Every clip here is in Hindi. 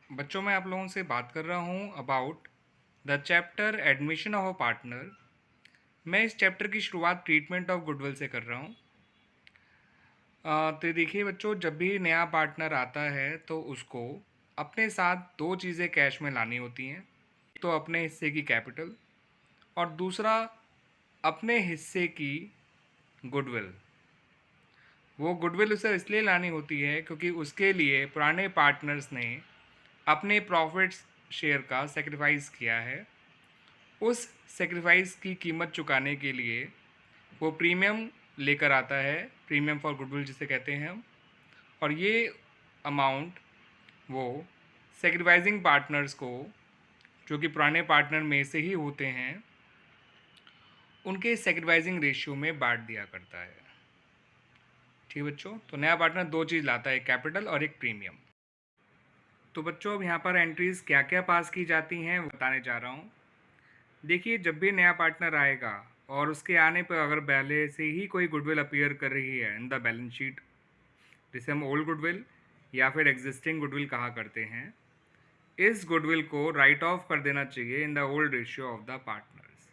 बच्चों मैं आप लोगों से बात कर रहा हूँ about the chapter admission of a partner. मैं इस चैप्टर की शुरुआत ट्रीटमेंट ऑफ गुडविल से कर रहा हूँ। तो देखिए बच्चों, जब भी नया पार्टनर आता है तो उसको अपने साथ दो चीज़ें कैश में लानी होती हैं। एक तो अपने हिस्से की कैपिटल और दूसरा अपने हिस्से की गुडविल। वो गुडविल उसे इसलिए लानी होती है क्योंकि उसके लिए पुराने पार्टनर्स ने अपने प्रॉफिट्स शेयर का सेक्रीफाइस किया है। उस सेक्रीफाइस की कीमत चुकाने के लिए वो प्रीमियम लेकर आता है, प्रीमियम फॉर गुडविल जिसे कहते हैं हम। और ये अमाउंट वो सेक्रीफाइसिंग पार्टनर्स को, जो कि पुराने पार्टनर में से ही होते हैं, उनके सेक्रीफाइसिंग रेशियो में बांट दिया करता है। ठीक है बच्चों, तो नया पार्टनर दो चीज़ लाता है, एक कैपिटल और एक प्रीमियम। तो बच्चों अब यहाँ पर एंट्रीज़ क्या क्या पास की जाती हैं वो बताने जा रहा हूँ। देखिए, जब भी नया पार्टनर आएगा और उसके आने पर अगर पहले से ही कोई गुडविल अपीयर कर रही है इन द बैलेंस शीट, जिसे हम ओल्ड गुडविल या फिर एग्जिस्टिंग गुडविल कहा करते हैं, इस गुडविल को राइट ऑफ कर देना चाहिए in the old ratio of the partners.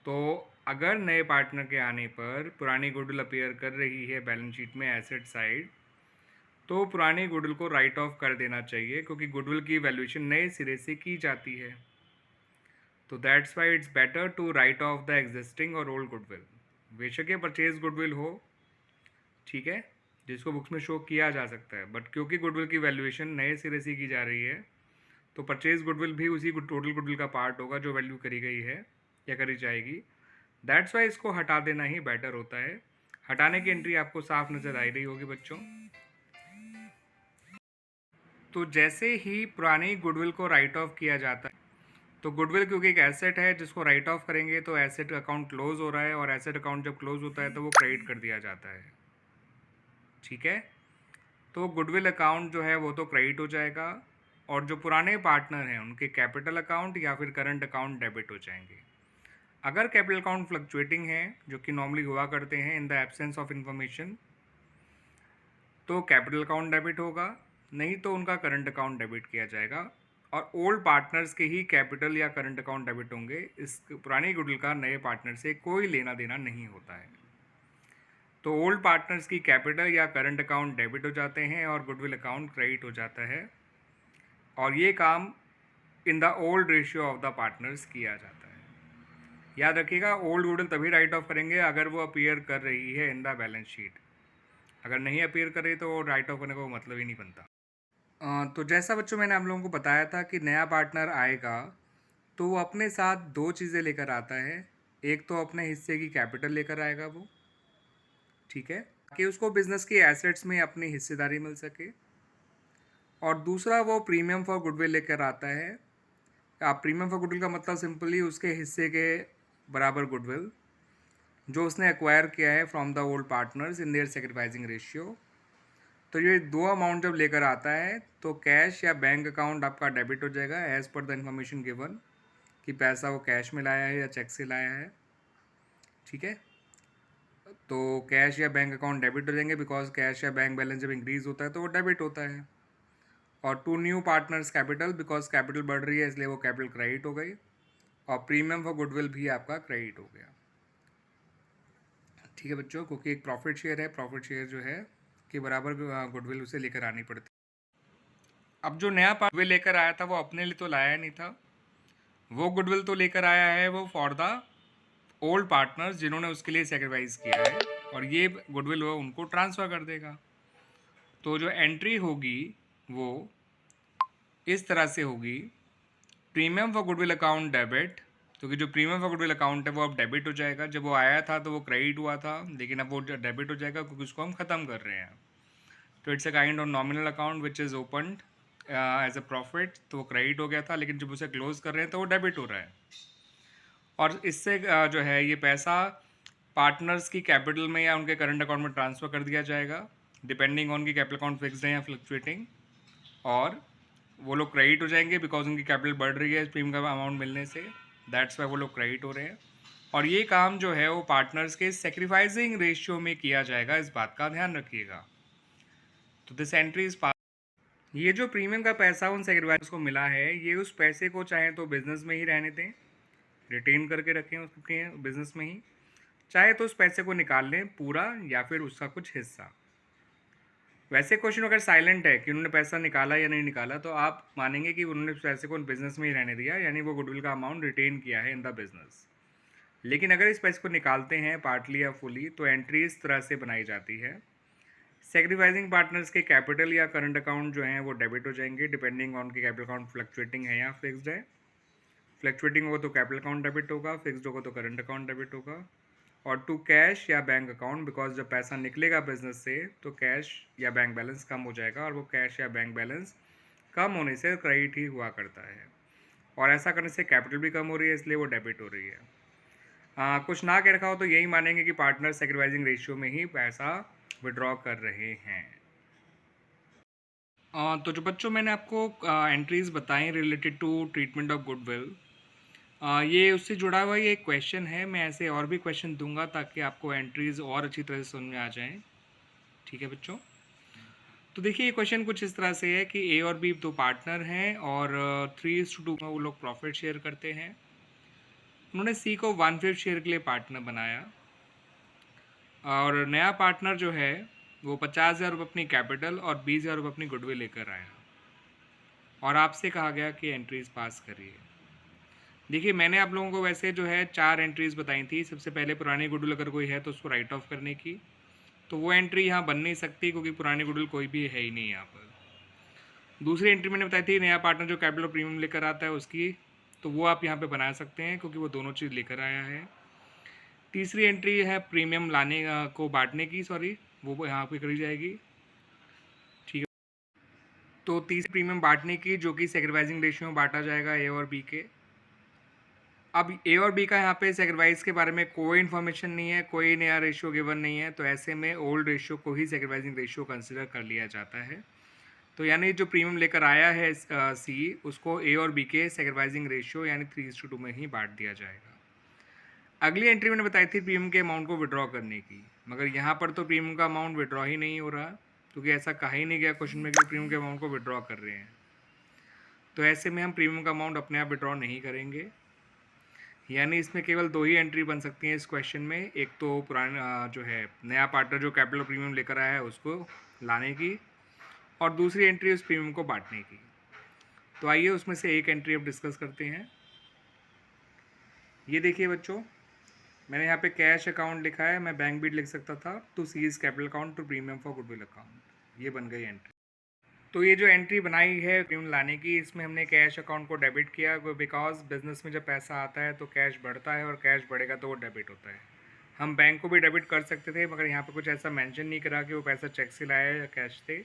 तो अगर नए पार्टनर के आने पर पुरानी गुडविल अपीयर कर रही है बैलेंस शीट में एसेट साइड, तो पुरानी गुडविल को राइट ऑफ कर देना चाहिए, क्योंकि गुडविल की वैल्यूएशन नए सिरे से की जाती है। तो that's why it's better to write off the existing और ओल्ड गुडविल। बेशक ये परचेज गुडविल हो, ठीक है, जिसको बुक्स में शो किया जा सकता है, बट क्योंकि गुडविल की वैल्यूएशन नए सिरे से की जा रही है, तो परचेज गुडविल भी उसी टोटल गुडविल का पार्ट होगा जो वैल्यू करी गई है या करी जाएगी। दैट्स वाई इसको हटा देना ही बेटर होता है। हटाने की एंट्री आपको साफ नज़र आ रही होगी बच्चों। तो जैसे ही पुरानी गुडविल को राइट ऑफ किया जाता है, तो गुडविल क्योंकि एक एसेट है जिसको राइट ऑफ करेंगे तो एसेट अकाउंट क्लोज हो रहा है, और एसेट अकाउंट जब क्लोज होता है तो वो क्रेडिट कर दिया जाता है। ठीक है, तो गुडविल अकाउंट जो है वो तो क्रेडिट हो जाएगा, और जो पुराने पार्टनर हैं उनके कैपिटल अकाउंट या फिर करंट अकाउंट डेबिट हो जाएंगे। अगर कैपिटल अकाउंट फ्लक्चुएटिंग है, जो कि नॉर्मली हुआ करते हैं in the absence of information, तो कैपिटल अकाउंट डेबिट होगा, नहीं तो उनका करंट अकाउंट डेबिट किया जाएगा। और ओल्ड पार्टनर्स के ही कैपिटल या करंट अकाउंट डेबिट होंगे। इस पुरानी गुडविल का नए पार्टनर से कोई लेना देना नहीं होता है। तो ओल्ड पार्टनर्स की कैपिटल या करंट अकाउंट डेबिट हो जाते हैं और गुडविल अकाउंट क्रेडिट हो जाता है, और ये काम in the old ratio of the partners किया जाता है। याद रखिएगा, ओल्ड गुडविल तभी राइट ऑफ करेंगे अगर वो अपीयर कर रही है इन द बैलेंस शीट। अगर नहीं अपीयर कर रही तो राइट ऑफ करने का कोई मतलब ही नहीं बनता। तो जैसा बच्चों मैंने आप लोगों को बताया था कि नया पार्टनर आएगा तो वो अपने साथ दो चीज़ें लेकर आता है। एक तो अपने हिस्से की कैपिटल लेकर आएगा वो, ठीक है, ताकि उसको बिजनेस की एसेट्स में अपनी हिस्सेदारी मिल सके। और दूसरा वो प्रीमियम फॉर गुडविल लेकर आता है। आप प्रीमियम फॉर गुडविल का मतलब सिंपली उसके हिस्से के बराबर गुडविल जो उसने एक्वायर किया है from the old partners in their sacrificing ratio. तो ये दो अमाउंट जब लेकर आता है तो कैश या बैंक अकाउंट आपका डेबिट हो जाएगा as per the information given, कि पैसा वो कैश में लाया है या चेक से लाया है। ठीक है, तो कैश या बैंक अकाउंट डेबिट हो जाएंगे, बिकॉज कैश या बैंक बैलेंस जब इंक्रीज होता है तो वो डेबिट होता है। और to new partners capital, because capital बढ़ रही है इसलिए वो कैपिटल क्रेडिट हो गई, और प्रीमियम फॉर गुडविल भी आपका क्रेडिट हो गया। ठीक है बच्चों, क्योंकि एक प्रॉफिट शेयर है, प्रॉफिट शेयर जो है के बराबर गुडविल उसे लेकर आनी पड़ती। अब जो नया गुडविल लेकर आया था वो अपने लिए तो लाया नहीं था, वो गुडविल तो लेकर आया है वो फॉर द ओल्ड पार्टनर्स जिन्होंने उसके लिए सेक्रीफाइस किया है, और ये गुडविल वो उनको ट्रांसफ़र कर देगा। तो जो एंट्री होगी वो इस तरह से होगी, premium for goodwill account debit, क्योंकि जो प्रीमियम फॉर गुडविल अकाउंट है वो अब डेबिट हो जाएगा। जब वो आया था तो वो क्रेडिट हुआ था, लेकिन अब वो डेबिट हो जाएगा क्योंकि उसको हम ख़त्म कर रहे हैं। तो it's a kind of nominal account which is opened as a profit, तो वो क्रेडिट हो गया था, लेकिन जब उसे क्लोज कर रहे हैं तो वो डेबिट हो रहा है। और इससे जो है ये पैसा पार्टनर्स की कैपिटल में या उनके करंट अकाउंट में ट्रांसफ़र कर दिया जाएगा, डिपेंडिंग ऑन की कैपिटल अकाउंट फिक्स्ड है या फ्लक्चुएटिंग। और वो लोग क्रेडिट हो जाएंगे बिकॉज उनकी कैपिटल बढ़ रही है प्रीमियम का अमाउंट मिलने से, दैट्स वाई वो लोग क्रेडिट हो रहे हैं। और ये काम जो है वो पार्टनर्स के सेक्रीफाइसिंग रेशियो में किया जाएगा, इस बात का ध्यान रखिएगा। तो दिस एंट्री इज ये जो प्रीमियम का पैसा उन सेक्रीफाइस को मिला है, ये उस पैसे को चाहे तो बिजनेस में ही रहने दें, रिटेन करके रखें उसके बिजनेस में ही, चाहे तो उस पैसे को निकाल लें पूरा या फिर उसका कुछ हिस्सा। वैसे क्वेश्चन अगर साइलेंट है कि उन्होंने पैसा निकाला या नहीं निकाला, तो आप मानेंगे कि उन्होंने पैसे को बिजनेस में ही रहने दिया, यानी वो गुडविल का अमाउंट रिटेन किया है इन द बिजनेस। लेकिन अगर इस पैसे को निकालते हैं पार्टली या फुली, तो एंट्री इस तरह से बनाई जाती है। सेक्रीफाइसिंग पार्टनर्स के कैपिटल या करंट अकाउंट जो हैं वो डेबिट हो जाएंगे, डिपेंडिंग ऑन के कैपिटल अकाउंट फ्लक्चुएटिंग है या फिक्स्ड है। फ्लक्चुएटिंग होगा तो कैपिटल अकाउंट डेबिट होगा, फिक्स्ड होगा तो करंट अकाउंट डेबिट होगा। और टू कैश या बैंक अकाउंट, बिकॉज जब पैसा निकलेगा बिजनेस से तो कैश या बैंक बैलेंस कम हो जाएगा, और वो कैश या बैंक बैलेंस कम होने से क्रेडिट ही हुआ करता है, और ऐसा करने से कैपिटल भी कम हो रही है, इसलिए वो डेबिट हो रही है। कुछ ना कह रखा हो तो यही मानेंगे कि पार्टनर सेक्रीफाइसिंग रेशियो में ही पैसा विड्रॉ कर रहे हैं। तो जो बच्चों मैंने आपको एंट्रीज बताई related to treatment of goodwill, ये उससे जुड़ा हुआ ये एक क्वेश्चन है। मैं ऐसे और भी क्वेश्चन दूंगा ताकि आपको एंट्रीज और अच्छी तरह से समझ में आ जाएं। ठीक है बच्चों, तो देखिए ये क्वेश्चन कुछ इस तरह से है कि ए और बी दो पार्टनर हैं और 3:2 में वो लोग प्रॉफिट शेयर करते हैं। उन्होंने सी को 1/5 शेयर के लिए पार्टनर बनाया, और नया पार्टनर जो है वो 50,000 रुपये अपनी कैपिटल और 20,000 रुपये अपनी गुडविल लेकर आया, और आपसे कहा गया कि एंट्रीज पास करिए। देखिए मैंने आप लोगों को वैसे जो है 4 एंट्रीज बताई थी। सबसे पहले पुरानी गुडविल अगर कोई है तो उसको राइट ऑफ करने की, तो वो एंट्री यहाँ बन नहीं सकती क्योंकि पुरानी गुडविल कोई भी है ही नहीं यहाँ पर। दूसरी एंट्री मैंने बताई थी नया पार्टनर जो कैपिटल प्रीमियम लेकर आता है उसकी, तो वो आप यहाँ पे बना सकते हैं क्योंकि वो दोनों चीज़ लेकर आया है। तीसरी एंट्री है प्रीमियम लाने को बांटने की, सॉरी वो यहाँ पे करी जाएगी। ठीक है, तो तीसरी प्रीमियम बांटने की जो कि सेक्रीफाइसिंग रेशियो में बांटा जाएगा ए और बी के। अब ए और बी का यहाँ पे सेक्रीफाइस के बारे में कोई इन्फॉर्मेशन नहीं है, कोई नया रेशियो गिवन नहीं है, तो ऐसे में ओल्ड रेशियो को ही सेक्रीफाइसिंग रेशियो कंसिडर कर लिया जाता है। तो यानी जो प्रीमियम लेकर आया है सी, उसको ए और बी के सेक्रीफाइसिंग रेशियो यानी 3:2 में ही बांट दिया जाएगा। अगली एंट्री मैंने बताई थी प्रीमियम के अमाउंट को विड्रॉ करने की, मगर यहाँ पर तो प्रीमियम का अमाउंट विड्रॉ ही नहीं हो रहा, क्योंकि ऐसा कहा ही नहीं गया क्वेश्चन में कि प्रीमियम के अमाउंट को विड्रॉ कर रहे हैं। तो ऐसे में हम प्रीमियम का अमाउंट अपने आप विड्रॉ नहीं करेंगे, यानी इसमें केवल 2 ही एंट्री बन सकती हैं इस क्वेश्चन में। एक तो पुराना जो है नया पार्टनर जो कैपिटल प्रीमियम लेकर आया है उसको लाने की, और दूसरी एंट्री उस प्रीमियम को बांटने की। तो आइए उसमें से एक एंट्री अब डिस्कस करते हैं। ये देखिए बच्चों, मैंने यहाँ पे कैश अकाउंट लिखा है, मैं बैंक बिल लिख सकता था, to C's capital account to premium for goodwill account. ये बन गई एंट्री। तो ये जो एंट्री बनाई है प्रीमियम लाने की, इसमें हमने कैश अकाउंट को डेबिट किया, बिकॉज बिजनेस में जब पैसा आता है तो कैश बढ़ता है और कैश बढ़ेगा तो वो डेबिट होता है। हम बैंक को भी डेबिट कर सकते थे, मगर यहाँ पे कुछ ऐसा मेंशन नहीं करा कि वो पैसा चेक से लाया या कैश से,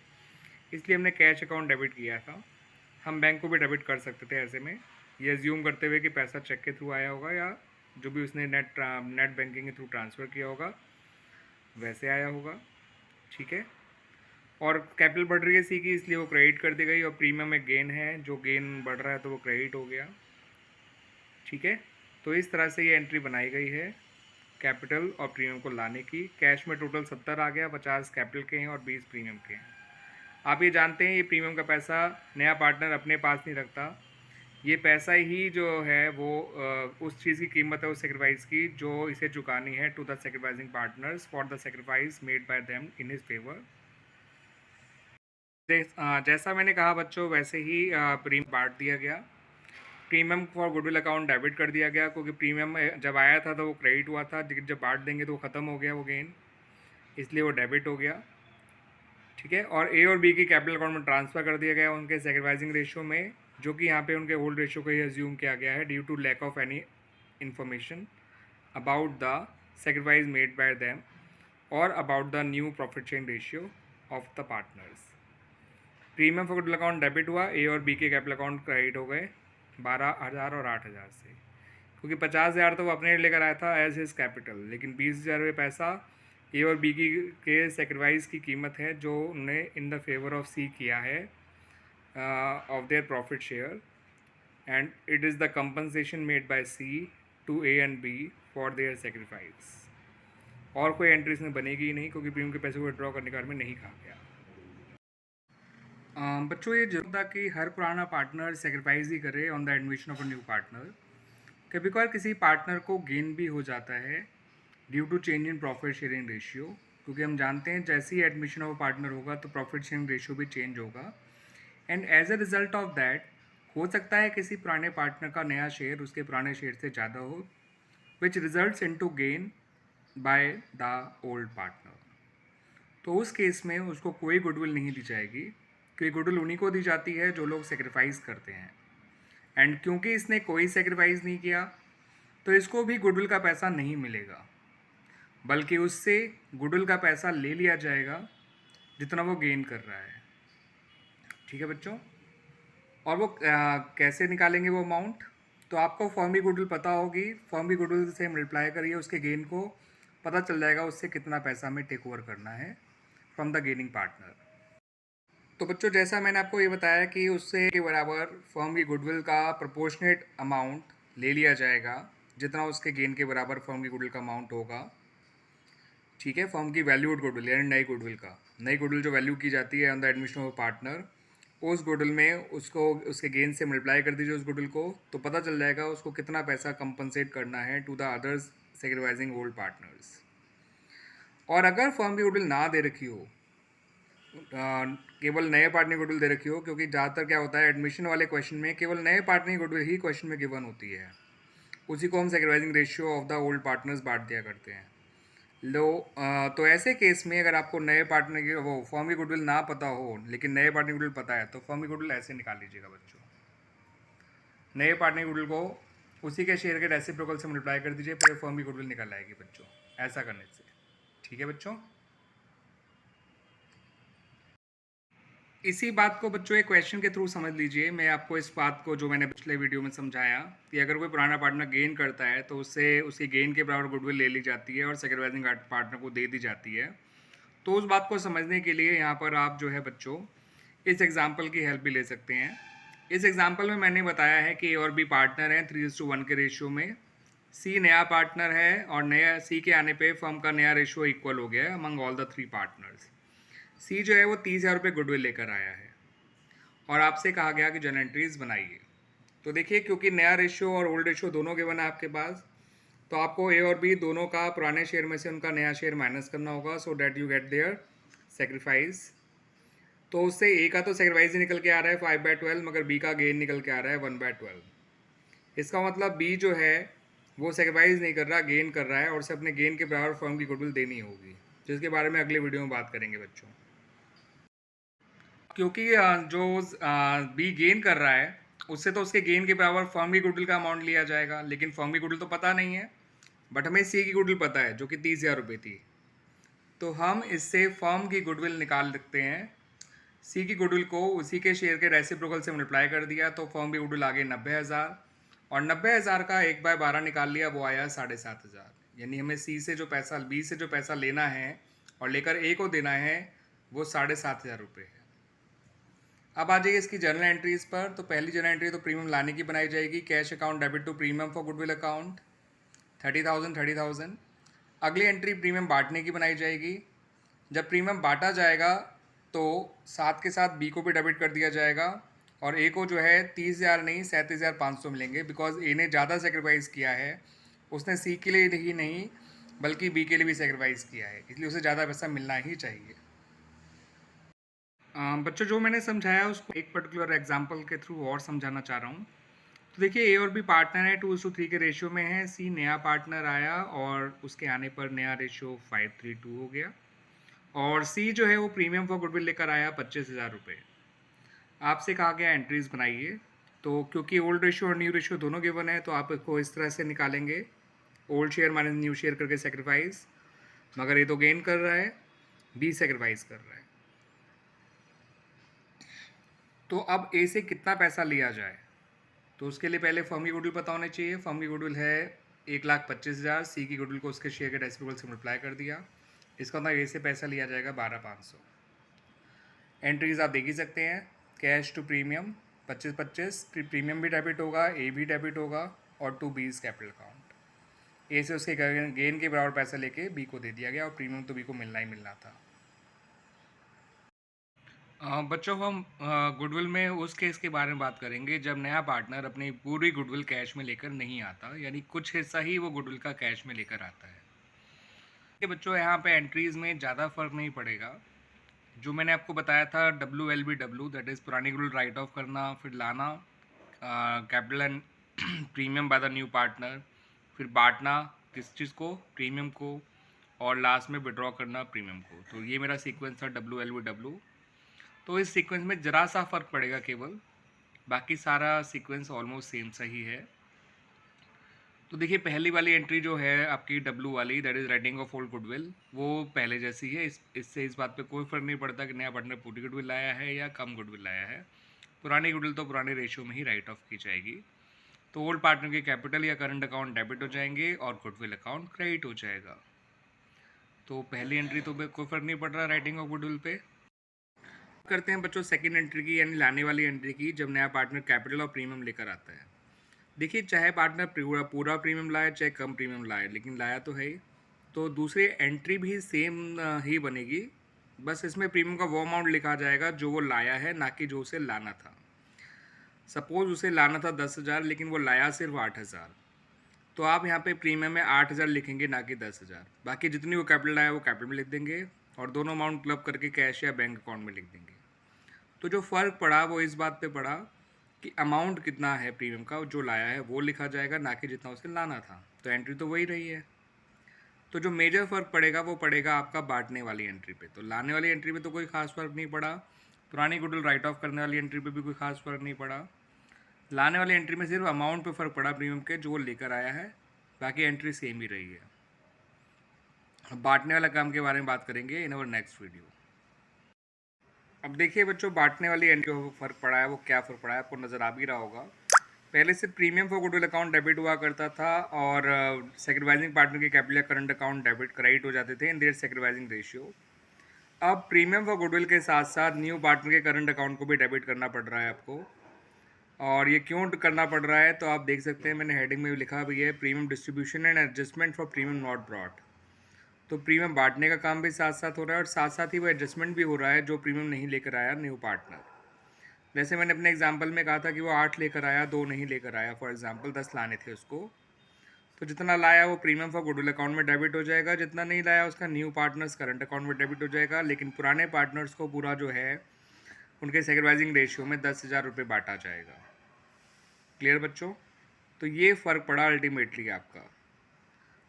इसलिए हमने कैश अकाउंट डेबिट किया था। हम बैंक को भी डेबिट कर सकते थे ऐसे में, ये अज्यूम करते हुए कि पैसा चेक के थ्रू आया होगा या जो भी उसने नेट बैंकिंग के थ्रू ट्रांसफ़र किया होगा वैसे आया होगा। ठीक है, और कैपिटल बढ़ रही है सी की, इसलिए वो क्रेडिट कर दी गई, और प्रीमियम में गेन है, जो गेन बढ़ रहा है तो वो क्रेडिट हो गया। ठीक है, तो इस तरह से ये एंट्री बनाई गई है कैपिटल और प्रीमियम को लाने की। कैश में टोटल 70 आ गया, 50 कैपिटल के हैं और 20 प्रीमियम के हैं। आप ये जानते हैं ये प्रीमियम का पैसा नया पार्टनर अपने पास नहीं रखता, ये पैसा ही जो है वो उस चीज़ की कीमत है उस सेक्रीफाइस की जो इसे चुकानी है to the sacrificing partners for the sacrifice made by them in his favour. जैसा मैंने कहा बच्चों, वैसे ही प्रीमियम बांट दिया गया। Premium for goodwill account debit कर दिया गया, क्योंकि प्रीमियम जब आया था तो वो क्रेडिट हुआ था, लेकिन जब बांट देंगे तो वो ख़त्म हो गया वो गेन, इसलिए वो डेबिट हो गया। ठीक है, और ए और बी की कैपिटल अकाउंट में ट्रांसफ़र कर दिया गया उनके सेक्रीफाइसिंग रेशियो में, जो कि यहाँ पे उनके ओल्ड रेशियो को ही अज्यूम किया गया है due to lack of any information about the sacrifice made by them और about the new profit sharing ratio of the partners. Premium for goodwill account debit हुआ, ए और बी के कैपिटल अकाउंट क्रेडिट हो गए 12,000 और 8,000 से, क्योंकि 50,000 तो वो अपने लेकर आया था एज हिज कैपिटल, लेकिन 20,000 रुपये पैसा ए और बी की के सेक्रीफाइस की कीमत है जो उन्होंने in the favour of C किया है of their profit share, and it is the compensation made by C to A and B for their sacrifice. और कोई एंट्री इसमें बनेगी ही नहीं, क्योंकि प्रीमियम के पैसे को विड्रॉ करने के बारे में नहीं कहा गया। बच्चों ये जरूर था कि हर पुराना पार्टनर सेक्रीफाइस ही करे on the admission of a new partner. कभी कभार किसी पार्टनर को गेन भी हो जाता है due to change in profit sharing ratio, क्योंकि हम जानते हैं जैसे ही एडमिशन ऑफ पार्टनर होगा तो प्रॉफिट शेयरिंग रेशियो भी चेंज होगा। And as a result of that हो सकता है किसी पुराने पार्टनर का नया शेयर उसके पुराने शेयर से ज़्यादा हो, which results in to gain by the old partner. तो उस केस में उसको कोई गुडविल नहीं दी जाएगी, क्योंकि गुडविल उन्हीं को दी जाती है जो लोग सेक्रीफाइस करते हैं। एंड क्योंकि इसने कोई सेक्रीफाइस नहीं किया तो इसको भी गुडविल का पैसा नहीं मिलेगा, बल्कि उससे गुडविल का पैसा ले लिया जाएगा जितना वो गेन कर रहा है। ठीक है बच्चों। और वो कैसे निकालेंगे वो अमाउंट? तो आपको फर्म की गुडविल पता होगी, फर्म की गुडविल से मल्टीप्लाई करिए उसके गेन को, पता चल जाएगा उससे कितना पैसा हमें टेक ओवर करना है फ्रॉम द गेनिंग पार्टनर। तो बच्चों जैसा मैंने आपको ये बताया कि उससे के बराबर फर्म की गुडविल का प्रोपोर्शनेट अमाउंट ले लिया जाएगा जितना उसके गेन के बराबर फर्म की गुडविल का अमाउंट होगा। ठीक है, फर्म की वैल्यूड गुडविल यानी नई गुडविल का, नई गुडविल जो वैल्यू की जाती है on the admission of partner, उस गुडविल में उसको उसके गेन से मल्टीप्लाई कर दीजिए उस गुडविल को, तो पता चल जाएगा उसको कितना पैसा कंपनसेट करना है to the others sacrificing old partners. और अगर फर्म की गुडविल ना दे रखी हो, केवल नए पार्टनर की गुडविल दे रखी हो, क्योंकि ज़्यादातर क्या होता है एडमिशन वाले क्वेश्चन में केवल नए पार्टनर की गुडविल ही क्वेश्चन में गिवन होती है, उसी को हम sacrificing ratio of the old partners बांट दिया करते हैं। तो ऐसे केस में अगर आपको नए पार्टनर की वो फर्म की गुडविल ना पता हो लेकिन नए पार्टनर की गुडविल पता है, तो फर्म की गुडविल ऐसे निकाल लीजिएगा बच्चों। नए पार्टनर की गुडविल को उसी के शेयर के रेसिप्रोकल से मल्टीप्लाई कर दीजिए, फिर फर्म की गुडविल निकल आएगी बच्चों, ऐसा करने से। ठीक है बच्चों। इसी बात को बच्चों एक क्वेश्चन के थ्रू समझ लीजिए। मैं आपको इस बात को जो मैंने पिछले वीडियो में समझाया कि अगर कोई पुराना पार्टनर गेन करता है तो उससे उसकी गेन के बराबर गुडविल ले ली जाती है और सेक्रीफाइसिंग पार्टनर को दे दी जाती है। तो उस बात को समझने के लिए यहाँ पर आप जो है बच्चों इस एग्जाम्पल की हेल्प भी ले सकते हैं। इस एग्जाम्पल में मैंने बताया है कि ए और बी पार्टनर हैं 3:1 के रेशियो में। सी नया पार्टनर है और नया सी के आने पे फर्म का नया रेशियो इक्वल हो गया है अमंग ऑल द 3 पार्टनर्स। सी जो है वो 30,000 रुपये गुडविल लेकर आया है और आपसे कहा गया कि जर्नल एंट्रीज बनाइए। तो देखिए क्योंकि नया रेशियो और ओल्ड रेशियो दोनों गिवन है आपके पास, तो आपको ए और बी दोनों का पुराने शेयर में से उनका नया शेयर माइनस करना होगा so that you get there sacrifice. तो उससे ए का तो सेक्रीफाइस ही निकल के आ रहा है 5/12, मगर बी का गेन निकल के आ रहा है 1/12। इसका मतलब बी जो है वो सेक्रीफाइस नहीं कर रहा, गेन कर रहा है और उसे अपने गेन के बराबर फर्म की गुडविल देनी होगी, जिसके बारे में अगले वीडियो में बात करेंगे बच्चों। क्योंकि जो बी गेन कर रहा है उससे तो उसके गेन के बराबर फर्म की गुडविल का अमाउंट लिया जाएगा, लेकिन फर्म की गुडविल तो पता नहीं है, बट हमें सी की गुडविल पता है जो कि 30,000 रुपये थी। तो हम इससे फर्म की गुडविल निकाल सकते हैं। सी की गुडविल को उसी के शेयर के रेसिप्रोकल से मल्टीप्लाई कर दिया तो फर्म की गुडविल आ गई 90,000 और 90,000 का 1/12 निकाल लिया, वो आया 7,500। यानी हमें सी से जो पैसा बी से जो पैसा लेना है और लेकर ए को देना है वो 7,500 रुपये है। अब आ जाइए इसकी जर्नल एंट्रीज पर। तो पहली जर्नल एंट्री तो प्रीमियम लाने की बनाई जाएगी, cash account debit to premium for goodwill account 30,000। अगली एंट्री प्रीमियम बांटने की बनाई जाएगी। जब प्रीमियम बांटा जाएगा तो साथ के साथ बी को भी डेबिट कर दिया जाएगा और ए को जो है 30,000 नहीं 37,500 मिलेंगे, बिकॉज ए ने ज़्यादा सेक्रीफाइस किया है, उसने सी के लिए ही नहीं बल्कि बी के लिए भी सेक्रीफाइस किया है, इसलिए उसे ज़्यादा पैसा मिलना ही चाहिए। बच्चों जो मैंने समझाया उसको एक पर्टिकुलर एग्जांपल के थ्रू और समझाना चाह रहा हूँ। तो देखिए ए और बी पार्टनर है 2:3 के रेशियो में है। सी नया पार्टनर आया और उसके आने पर नया रेशियो 5:3 हो गया और सी जो है वो प्रीमियम फॉर गुडविल लेकर आया 25,000 रुपये। आपसे कहा गया एंट्रीज बनाइए। तो क्योंकि ओल्ड रेशियो और न्यू रेशियो दोनों गिवन है तो आप इसको इस तरह से निकालेंगे, old share minus new share करके सेक्रीफाइस, मगर ये तो गेन कर रहा है, बी सेक्रीफाइस कर रहा है। तो अब ए से कितना पैसा लिया जाए, तो उसके लिए पहले फर्म की गुडविल पता होनी चाहिए। फर्म की गुडविल है 1,25,000, सी की गुडविल को उसके शेयर के रेसिप्रोकल से मल्टीप्लाई कर दिया, इसका मतलब ए से पैसा लिया जाएगा 12,500। एंट्रीज आप देख ही सकते हैं, कैश टू प्रीमियम 25,25, प्रीमियम भी डेबिट होगा, ए भी डेबिट होगा और टू बीज कैपिटल अकाउंट। ए से उसके गेन के बराबर पैसा लेके बी को दे दिया गया और प्रीमियम तो बी को मिलना ही मिलना था। बच्चों हम गुडविल में उस केस के बारे में बात करेंगे जब नया पार्टनर अपनी पूरी गुडविल कैश में लेकर नहीं आता, यानी कुछ हिस्सा ही वो गुडविल का कैश में लेकर आता है। ये बच्चों यहाँ पे एंट्रीज में ज़्यादा फर्क नहीं पड़ेगा। जो मैंने आपको बताया था WLBW, दैट इज़ पुरानी गुडविल राइट ऑफ करना, फिर लाना capital and premium bye the new partner, फिर बांटना किस चीज़ को, प्रीमियम को, और लास्ट में विड्रॉ करना प्रीमियम को। तो ये मेरा सीक्वेंस था WLBW। तो इस सीक्वेंस में ज़रा सा फ़र्क पड़ेगा केवल, बाकी सारा सीक्वेंस ऑलमोस्ट सेम सही है। तो देखिए पहली वाली एंट्री जो है आपकी W वाली, that is writing of old goodwill, वो पहले जैसी है। इससे इस बात पे कोई फ़र्क नहीं पड़ता कि नया पार्टनर पूरी गुडविल लाया है या कम गुडविल लाया है। पुरानी गुडविल तो पुराने रेशियो में ही राइट ऑफ की जाएगी। तो ओल्ड पार्टनर के कैपिटल या करंट अकाउंट डेबिट हो जाएंगे और गुडविल अकाउंट क्रेडिट हो जाएगा। तो पहली एंट्री तो कोई फ़र्क नहीं पड़ रहा राइटिंग ऑफ गुडविल पे। करते हैं बच्चों सेकंड एंट्री की, यानी लाने वाली एंट्री की, जब नया पार्टनर कैपिटल और प्रीमियम लेकर आता है। देखिए चाहे पार्टनर पूरा प्रीमियम लाए चाहे कम प्रीमियम लाए, लेकिन लाया तो है ही। तो दूसरी एंट्री भी सेम ही बनेगी, बस इसमें प्रीमियम का वो अमाउंट लिखा जाएगा जो वो लाया है, ना कि जो उसे लाना था। सपोज़ उसे लाना था 10,000 लेकिन वो लाया सिर्फ 8,000, तो आप यहाँ पे प्रीमियम में 8,000 लिखेंगे, ना कि 10,000। बाकी जितनी वो कैपिटल लाया वो कैपिटल में लिख देंगे और दोनों अमाउंट क्लब करके कैश या बैंक अकाउंट में लिख देंगे। तो जो फ़र्क पड़ा वो इस बात पे पड़ा कि अमाउंट कितना है प्रीमियम का जो लाया है वो लिखा जाएगा, ना कि जितना उसे लाना था। तो एंट्री तो वही रही है। तो जो मेजर फ़र्क पड़ेगा वो पड़ेगा आपका बांटने वाली एंट्री पे। तो लाने वाली एंट्री पे तो कोई ख़ास फ़र्क नहीं पड़ा, पुरानी गुडविल राइट ऑफ करने वाली एंट्री पे भी कोई ख़ास फ़र्क नहीं पड़ा। लाने वाली एंट्री में सिर्फ अमाउंट पे फ़र्क पड़ा प्रीमियम के जो वो लेकर आया है, बाकी एंट्री सेम ही रही है। अब बांटने वाला काम के बारे में बात करेंगे इन अवर नेक्स्ट वीडियो। अब देखिए बच्चों, बांटने वाली एंट्री को फ़र्क पड़ा है, वो क्या फ़र्क पड़ा है आपको नज़र आ भी रहा होगा। पहले से premium for goodwill account debit हुआ करता था और सेक्रीफाइसिंग पार्टनर के कैपिटल या करंट अकाउंट डेबिट क्रेडिट हो जाते थे इन देयर सेक्रीफाइसिंग रेशियो। अब प्रीमियम फॉर गुडविल के साथ साथ न्यू पार्टनर के करंट अकाउंट को भी डेबिट करना पड़ रहा है आपको। और ये क्यों करना पड़ रहा है, तो आप देख सकते हैं मैंने हेडिंग में भी लिखा भी है, premium distribution and adjustment for premium not brought. तो प्रीमियम बांटने का काम भी साथ साथ हो रहा है और साथ साथ ही वो एडजस्टमेंट भी हो रहा है जो प्रीमियम नहीं लेकर आया न्यू पार्टनर। जैसे मैंने अपने एग्जांपल में कहा था कि वो 8 लेकर आया, 2 नहीं लेकर आया, फॉर एग्जांपल 10 लाने थे उसको। तो जितना लाया वो प्रीमियम फॉर गुडविल अकाउंट में डेबिट हो जाएगा, जितना नहीं लाया उसका न्यू पार्टनर्स करंट अकाउंट में डेबिट हो जाएगा। लेकिन पुराने पार्टनर्स को पूरा जो है उनके सेक्रीफाइसिंग रेशियो में 10,000 रुपये बांटा जाएगा। क्लियर बच्चों? तो ये फ़र्क पड़ा अल्टीमेटली आपका।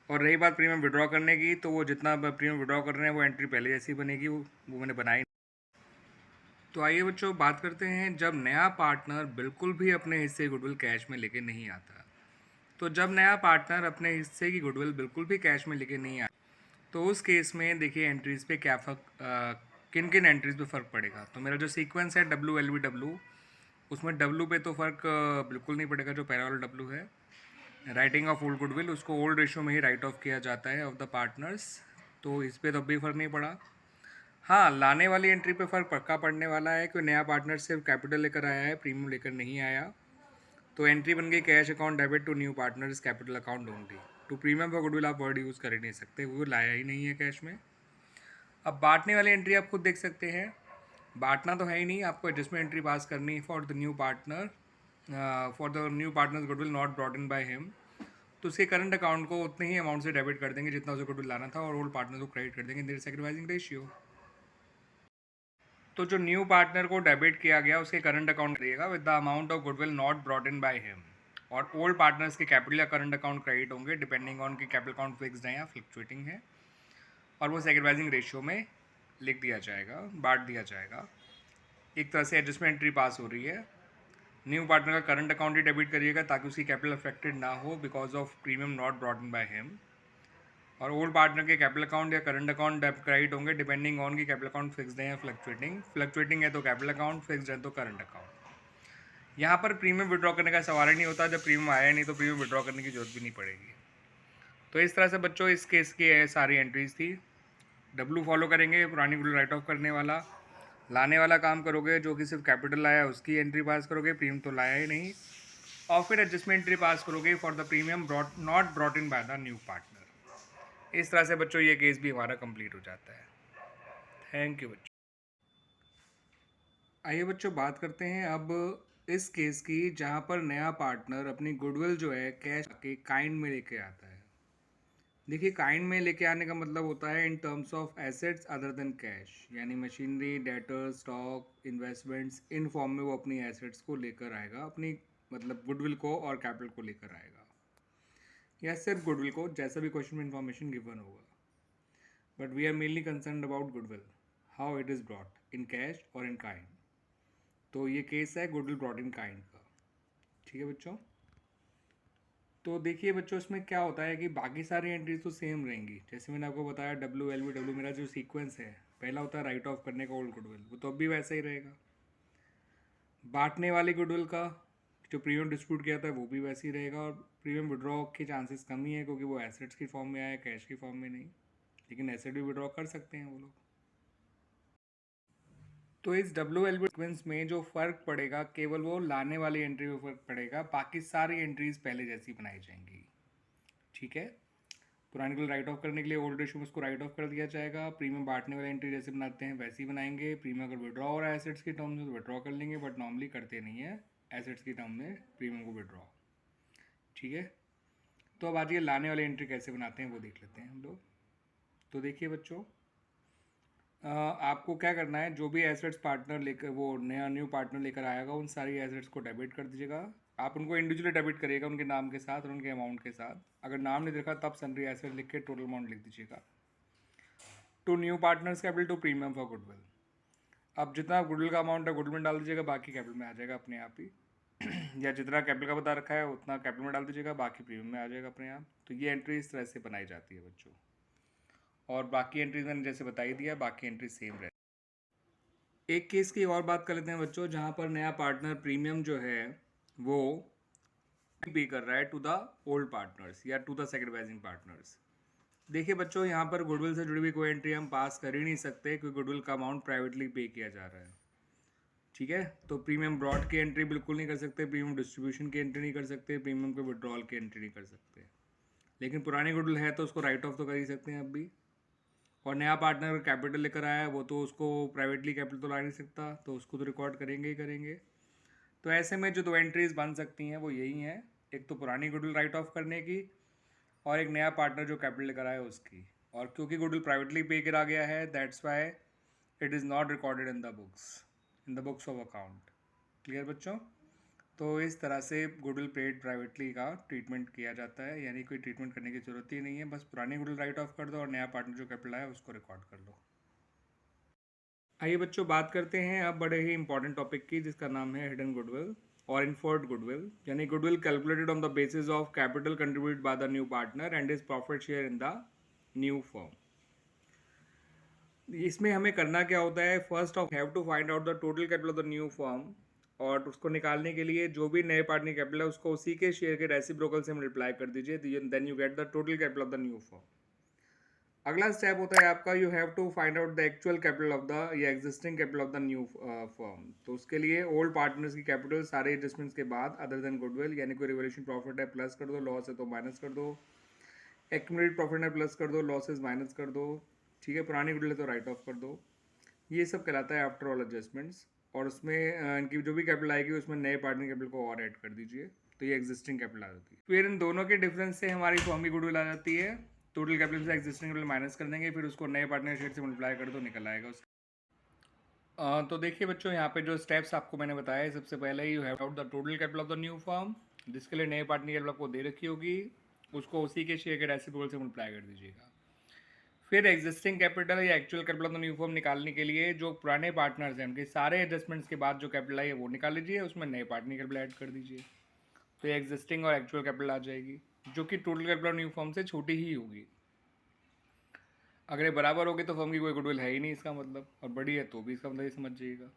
और रही बात प्रीमियम विड्रॉ करने की, तो वो जितना प्रीमियम विड्रॉ कर रहे हैं वो एंट्री पहले जैसी बनेगी, वो मैंने बनाई। तो आइए बच्चों बात करते हैं जब नया पार्टनर बिल्कुल भी अपने हिस्से की गुडविल कैश में लेके नहीं आता। तो जब नया पार्टनर अपने हिस्से की गुडविल बिल्कुल भी कैश में लेके नहीं आता, तो उस केस में देखिए एंट्रीज़ पे क्या फ़र्क, किन किन एंट्रीज़ पे फ़र्क पड़ेगा। तो मेरा जो सीक्वेंस है WLBW, उसमें W पे तो फ़र्क बिल्कुल नहीं पड़ेगा, जो पहला वाला W है राइटिंग ऑफ ओल्ड गुडविल, उसको ओल्ड रेशियो में ही राइट ऑफ किया जाता है ऑफ द पार्टनर्स। तो इस पर तो भी फ़र्क नहीं पड़ा। हाँ, लाने वाली एंट्री पे फ़र्क पक्का पड़ने वाला है कि नया पार्टनर सिर्फ कैपिटल लेकर आया है, प्रीमियम लेकर नहीं आया। तो एंट्री बन गई cash account debit to new partners capital account only. To premium for goodwill आप वर्ड यूज़ कर ही नहीं सकते, वो लाया ही नहीं है कैश में। अब बांटने वाली एंट्री आप खुद देख सकते हैं, बांटना तो है ही नहीं, आपको एडजस्टमेंट एंट्री पास करनी है for the new partner, for the new partners goodwill not brought in by him. तो उसके करंट अकाउंट को उतने ही अमाउंट से डेबिट कर देंगे जितना उसे गुडविल लाना था, और ओल्ड पार्टनर को क्रेडिट कर देंगे देयर सेक्रीफाइसिंग रेशियो। तो जो न्यू पार्टनर को डेबिट किया गया उसके करंट अकाउंट करिएगा with the amount of goodwill not brought in by him, और ओल्ड पार्टनर्स के कैपिटल या करंट अकाउंट क्रेडिट होंगे डिपेंडिंग ऑन कि कैपिटल अकाउंट फिक्स्ड है या फ्लक्चुएटिंग है, और वो सेक्रीफाइसिंग रेशियो में लिख दिया जाएगा, बांट दिया जाएगा। एक तरह से एडजस्टमेंट एंट्री पास हो रही है। न्यू पार्टनर का करंट अकाउंट ही डेबिट करिएगा ताकि उसकी कैपिटल अफेक्टेड ना हो because of premium not brought in by him, और ओल्ड पार्टनर के कैपिटल अकाउंट या करंट अकाउंट क्रेडिट होंगे डिपेंडिंग ऑन की कैपिटल अकाउंट फिक्स्ड है या फ्लक्चुएटिंग है तो कैपिटल अकाउंट, फिक्स्ड है तो करंट अकाउंट। यहाँ पर प्रीमियम विड्रॉ करने का सवाल ही नहीं होता, जब प्रीमियम आया नहीं तो प्रीमियम विड्रॉ करने की जरूरत भी नहीं पड़ेगी। तो इस तरह से बच्चों इस केस की सारी एंट्रीज थी। W फॉलो करेंगे पुरानी गुडविल राइट ऑफ करने वाला, लाने वाला काम करोगे जो कि सिर्फ कैपिटल लाया उसकी एंट्री पास करोगे, प्रीमियम तो लाया ही नहीं, और फिर एडजस्टमेंट एंट्री पास करोगे for the premium not brought in by the new partner. इस तरह से बच्चों ये केस भी हमारा कंप्लीट हो जाता है। थैंक यू बच्चों। आइए बच्चों बात करते हैं अब इस केस की जहाँ पर नया पार्टनर अपनी गुडविल जो है कैश के काइंड में लेके आता है। देखिए काइंड में लेके आने का मतलब होता है in terms of assets other than cash, यानी machinery, debtor, stock, investments, in form में वो अपनी एसेट्स को लेकर आएगा, अपनी मतलब गुडविल को और कैपिटल को लेकर आएगा, या सिर्फ गुडविल को, जैसा भी क्वेश्चन में इंफॉर्मेशन गिवन होगा। But we are mainly concern about goodwill, how it is brought in cash और इन काइंड। तो ये केस है गुडविल ब्रॉट इन काइंड का। ठीक है बच्चों, तो देखिए बच्चों इसमें क्या होता है कि बाकी सारी एंट्रीज तो सेम रहेंगी। जैसे मैंने आपको बताया WLBW मेरा जो सीक्वेंस है, पहला होता है राइट ऑफ करने का ओल्ड गुडविल, वो तो अब भी वैसा ही रहेगा। बांटने वाली गुडविल का जो प्रीमियम डिस्ट्रीब्यूट किया था वो भी वैसे ही रहेगा, और प्रीमियम विड्रॉ के चांसेस कम ही है क्योंकि वो एसेट्स की फॉर्म में आया, कैश की फॉर्म में नहीं। लेकिन एसेट भी विड्रॉ कर सकते हैं वो लोग। तो इस WLB सीक्वेंस में जो फ़र्क पड़ेगा केवल वो लाने वाली एंट्री में फ़र्क पड़ेगा, बाकी सारी एंट्रीज पहले जैसी बनाई जाएंगी। ठीक है, पुराने को राइट ऑफ करने के लिए ओल्ड रेशियो में उसको राइट ऑफ कर दिया जाएगा। प्रीमियम बांटने वाली एंट्री जैसे बनाते हैं वैसे ही बनाएंगे। प्रीमियम अगर विड्रॉ हो रहा है एसेट्स की टर्म में तो विड्रॉ कर लेंगे, बट नॉर्मली करते नहीं है एसेट्स की टर्म में प्रीमियम को विड्रॉ। ठीक है, तो अब आज ये लाने वाली एंट्री कैसे बनाते हैं वो देख लेते हैं हम लोग। तो देखिए बच्चों, आपको क्या करना है, जो भी एसेट्स पार्टनर लेकर वो नया न्यू पार्टनर लेकर आएगा उन सारी एसेट्स को डेबिट कर दीजिएगा। आप उनको इंडिविजुअली डेबिट करिएगा उनके नाम के साथ और उनके अमाउंट के साथ। अगर नाम नहीं देखा तब सन्ड्री एसेट लिख के टोटल अमाउंट लिख दीजिएगा। To new partners capital to premium for goodwill. अब जितना गुडविल का अमाउंट है गुडविल में डाल दीजिएगा, बाकी कैपिटल में आ जाएगा अपने आप ही या जितना कैपिटल का बता रखा है उतना कैपिटल में डाल दीजिएगा, बाकी प्रीमियम में आ जाएगा अपने आप। तो ये एंट्री इस तरह से बनाई जाती है बच्चों, और बाकी एंट्रीज मैंने जैसे बताई दिया, बाकी एंट्री सेम रहती है। एक केस की और बात कर लेते हैं बच्चों, जहाँ पर नया पार्टनर प्रीमियम जो है वो पे कर रहा है टू द ओल्ड पार्टनर्स या टू द सेक्रीफाइसिंग पार्टनर्स। देखिए बच्चों, यहाँ पर गुडविल से जुड़ी हुई कोई एंट्री हम पास कर ही नहीं सकते क्योंकि गुडविल का अमाउंट प्राइवेटली पे किया जा रहा है। ठीक है, तो प्रीमियम ब्रॉड की एंट्री बिल्कुल नहीं कर सकते, प्रीमियम डिस्ट्रीब्यूशन की एंट्री नहीं कर सकते, प्रीमियम के विड्रॉल की एंट्री नहीं कर सकते। लेकिन पुरानी गुडविल है तो उसको राइट ऑफ तो कर ही सकते हैं अब भी। और नया पार्टनर कैपिटल लेकर आया है वो तो उसको प्राइवेटली कैपिटल तो ला नहीं सकता, तो उसको तो रिकॉर्ड करेंगे ही करेंगे। तो ऐसे में जो दो एंट्रीज बन सकती हैं वो यही हैं, एक तो पुरानी गुडविल राइट ऑफ करने की और एक नया पार्टनर जो कैपिटल लेकर आया उसकी। और क्योंकि गुडविल प्राइवेटली पे करा गया है that's why it is not recorded in the books of account. Clear बच्चों? तो इस तरह से गुडविल पेड प्राइवेटली का ट्रीटमेंट किया जाता है, यानी कोई ट्रीटमेंट करने की ज़रूरत ही नहीं है, बस पुरानी गुडविल राइट ऑफ कर दो और नया पार्टनर जो कैपिटल आया उसको रिकॉर्ड कर लो। आइए बच्चों बात करते हैं अब बड़े ही इंपॉर्टेंट टॉपिक की, जिसका नाम है हिडन गुडविल और इन्फर्ड गुडविल, यानी goodwill calculated on the basis of capital contributed by the new partner and is profit share in the new firm. इसमें हमें करना क्या होता है, first of have to find out the total capital of the new firm, और उसको निकालने के लिए जो भी नए पार्टनर कैपिटल है उसको उसी के शेयर के रेसिप्रोकल से मल्टीप्लाई कर दीजिए, then you get the total capital of the new firm. अगला स्टेप होता है आपका, you have to find out the actual capital of the या existing capital of the new firm. तो उसके लिए ओल्ड पार्टनर्स की कैपिटल सारे एडजस्टमेंट्स के बाद अदर देन गुडविल, यानी कोई रिवोल्यूशन प्रॉफिट है प्लस कर दो, लॉस है तो माइनस कर दो, एक्यूमुलेटेड प्रॉफिट है प्लस कर दो, लॉसेज माइनस कर दो। ठीक है, पुरानी गुडविल है तो राइट ऑफ कर दो। ये सब कहलाता है आफ्टर ऑल एडजस्टमेंट्स, और उसमें इनकी जो भी कैपिटल आएगी उसमें नए पार्टनर कैपिटल को और ऐड कर दीजिए, तो ये एग्जिस्टिंग कैपिटल आ जाती है। फिर इन दोनों के डिफरेंस से हमारी फर्म की गुडविल आ जाती है। टोटल कैपिटल से एग्जिस्टिंग कैपिटल माइनस कर देंगे, फिर उसको नए पार्टनर शेयर से मल्टीप्लाई कर दो, निकल आएगा उसका। तो देखिए बच्चों, यहाँ पे जो स्टेप्स आपको मैंने बताया, सबसे पहले you have out the total capital of the new firm, जिसके लिए नए पार्टनर कैपिटल आपको दे रखी होगी, उसको उसी के शेयर के रेसिप्रोकल से मल्टीप्लाई कर दीजिएगा। फिर एग्जिस्टिंग कैपिटल या actual capital of the new firm निकालने के लिए जो पुराने पार्टनर्स हैं उनके सारे एडजस्टमेंट्स के बाद जो कैपिटल है वो निकाल लीजिए, उसमें नए पार्टनर कैपिटल ऐड कर दीजिए, तो ये एग्जिस्टिंग और एक्चुअल कैपिटल आ जाएगी, जो कि total capital of new firm से छोटी ही होगी। अगर ये बराबर होगी तो फर्म की कोई गुडविल है ही नहीं इसका मतलब, और बड़ी है तो भी इसका मतलब ये समझ जाइएगा।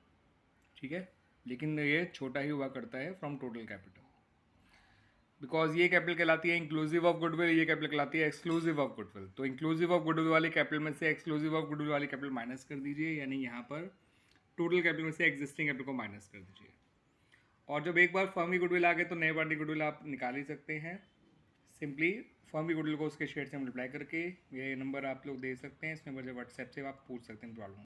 ठीक है, लेकिन ये छोटा ही हुआ करता है फ्रॉम टोटल कैपिटल, बिकॉज ये कैपिटल कहलाती है इंक्लूसिव ऑफ गुडविल, ये कैपिटल कहलाती है एक्सक्लूसिव ऑफ गुडविल। तो इंक्लूसिव ऑफ गुडविल वाली कैपिटल में से एक्सक्लूसिव ऑफ गुडविल वाली कैपिटल माइनस कर दीजिए, यानी यहाँ पर टोटल कैपिटल में से एग्जिस्टिंग कैपिटल को माइनस कर दीजिए। और जब एक बार फर्म की गुडविल आ गए तो नए पार्टी गुडविल आप निकाल ही सकते हैं, सिंपली फर्म की गुडविल को उसके शेयर से मल्टीप्लाई करके। ये नंबर आप लोग दे सकते हैं, इसमें मुझे व्हाट्सएप से आप पूछ सकते हैं प्रॉब्लम।